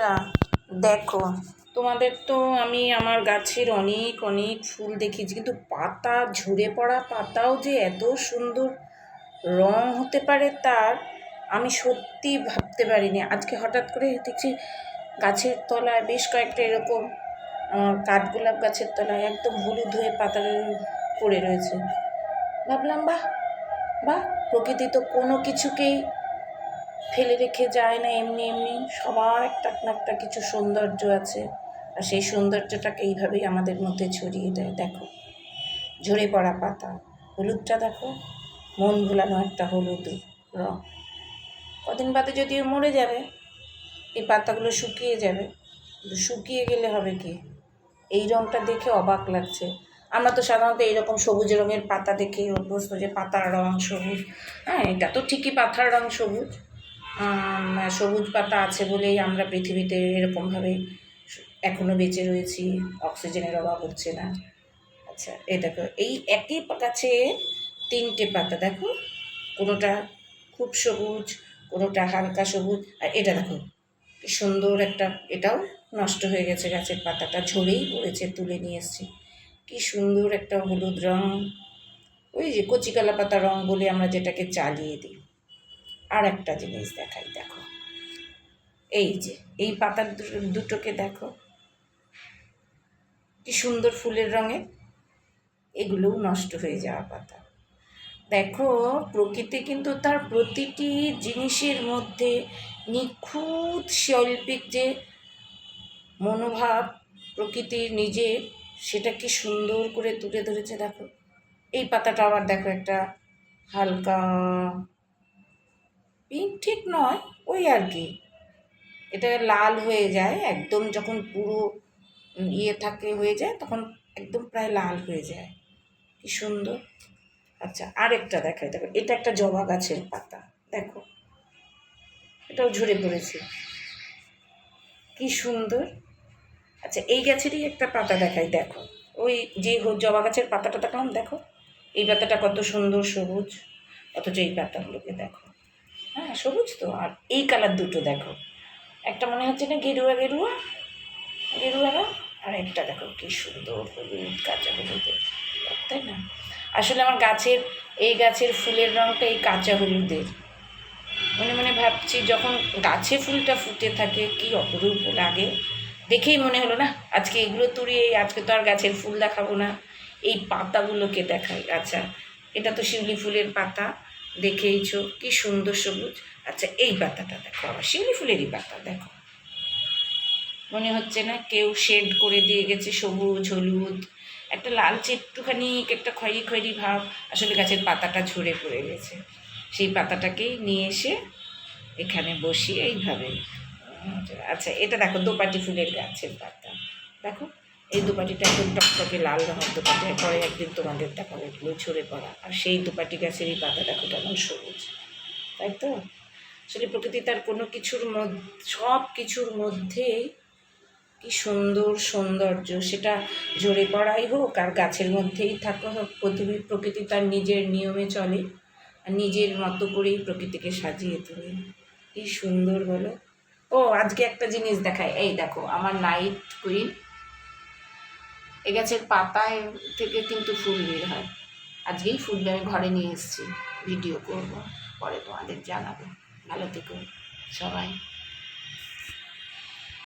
বন্ধুরা দেখো, তোমাদের তো আমি আমার গাছের অনেক অনেক ফুল দেখিয়েছি, কিন্তু পাতা ঝরে পড়া পাতাও যে এত সুন্দর রং হতে পারে তার আমি সত্যি ভাবতে পারিনি। আজকে হঠাৎ করে দেখছি গাছের তলায় বেশ কয়েকটা এরকম কাঠগোলাপ গাছের তলায় একদম হলুদ হয়ে পাতা পড়ে রয়েছে। ভাবলাম বাহ বাহ, প্রকৃতি তো কোনো কিছুকেই ফেলে রেখে যায় না, এমনি এমনি সবার একটা না একটা কিছু সৌন্দর্য আছে, আর সেই সৌন্দর্যটাকে এইভাবেই আমাদের মধ্যে ছড়িয়ে দেয়। দেখো ঝরে পড়া পাতা, হলুদটা দেখো, মন ভোলানো একটা হলুদ রং। কদিন বাদে যদিও মরে যাবে, এই পাতাগুলো শুকিয়ে যাবে, কিন্তু শুকিয়ে গেলে হবে কি, এই রংটা দেখে অবাক লাগছে। আমরা তো সাধারণত এইরকম সবুজ রঙের পাতা দেখে অভ্যস্ত, যে পাতার রং সবুজ। হ্যাঁ, এটা তো ঠিকই, পাতার রং সবুজ। সবুজ পাতা আছে বলেই আমরা পৃথিবীতে এরকমভাবে এখনও বেঁচে রয়েছি, অক্সিজেনের অভাব হচ্ছে না। আচ্ছা, এই দেখো, এই একই গাছে তিনটে পাতা দেখো, কোনোটা খুব সবুজ, কোনোটা হালকা সবুজ, আর এটা দেখো কি সুন্দর একটা, এটাও নষ্ট হয়ে গেছে, গাছের পাতাটা ঝরেই পড়েছে, তুলে নিয়ে এসছি। কি সুন্দর একটা হলুদ রং, ওই যে কচিকলা পাতা রং বলে আমরা যেটাকে জ্বালিয়ে দিই। আর একটা জিনিস দেখাই, দেখো এই যে এই পাতার দুটোকে দেখো কি সুন্দর ফুলের রঙে, এগুলোও নষ্ট হয়ে যাওয়া পাতা। দেখো, প্রকৃতি কিন্তু তার প্রতিটি জিনিসের মধ্যে নিখুঁত শৈল্পিক যে মনোভাব প্রকৃতির নিজের, সেটা কি সুন্দর করে তুলে ধরেছে। দেখো এই পাতাটা আবার দেখো, একটা হালকা পিঙ্ক ঠিক নয়, ওই আর কি, এটা লাল হয়ে যায় একদম, যখন পুরো থাকে হয়ে যায় তখন একদম প্রায় লাল হয়ে যায়, কি সুন্দর। আচ্ছা, আরেকটা দেখাই, দেখো এটা একটা জবা গাছের পাতা, দেখো এটাও ঝরে পড়েছে, কি সুন্দর। আচ্ছা, এই গাছেরই একটা পাতা দেখাই, দেখো ওই যে জবা গাছের পাতাটা দেখলাম, দেখো এই পাতাটা কত সুন্দর সবুজ, অথচ এই পাতাগুলোকে দেখো, হ্যাঁ সবুজ তো, আর এই কালার দুটো দেখো, একটা মনে হচ্ছে না গেরুয়া গেরুয়া গেরুয়া রঙ, আর একটা দেখো কি সুন্দর হলুদ, কাঁচা হলুদের, তাই না? আসলে আমার গাছের এই গাছের ফুলের রঙটা এই কাঁচা হলুদের, মনে মনে ভাবছি যখন গাছে ফুলটা ফুটে থাকে কি অপরূপ লাগে, দেখেই মনে হলো না আজকে এগুলো তুলি, আজকে তো আর গাছের ফুল দেখাবো না, এই পাতাগুলোকে দেখাই। আচ্ছা, এটা তো শিউলি ফুলের পাতা, দেখেইছো কি সুন্দর সবুজ। আচ্ছা, এই পাতাটা দেখো, আবার শিউলি ফুলেরই পাতা, দেখো মনে হচ্ছে না কেউ শেড করে দিয়ে গেছে সবুজ হলুদ, একটা লালচে একটুখানি একটা খয়েরি খয়েরি ভাব, আসলে গাছের পাতাটা ঝরে পড়ে গেছে। সেই পাতাটাকেই নিয়ে এসে এখানে বসিয়ে এইভাবে। আচ্ছা, এটা দেখো দোপাটি ফুলের গাছের পাতা, দেখো এই দোপাটিটা একদম টকটকে লাল রঙের দোপাটি, পরে একদিন তোমাদের দেখাবো এগুলো ঝরে পড়া, আর সেই দোপাটি গাছের এই পাতা দেখো কেমন সবুজ, তাই তো? আসলে প্রকৃতি তার কোনো কিছুর মধ্যে, সব কিছুর মধ্যেই কি সুন্দর সৌন্দর্য, সেটা ঝরে পড়াই হোক আর গাছের মধ্যেই থাকা হোক, প্রকৃতি তার নিজের নিয়মে চলে, আর নিজের মতো করেই প্রকৃতিকে সাজিয়ে তোলে। কি সুন্দর বলো। ও আজকে একটা জিনিস দেখায়, এই দেখো আমার নাইট কুইন, এ গাছের পাতায় থেকে কিন্তু ফুল বের হয়, আজকেই ফুল আমি ঘরে নিয়ে এসেছি, ভিডিও করব, পরে তোমাদের জানাবো। ভালো থেকো সবাই।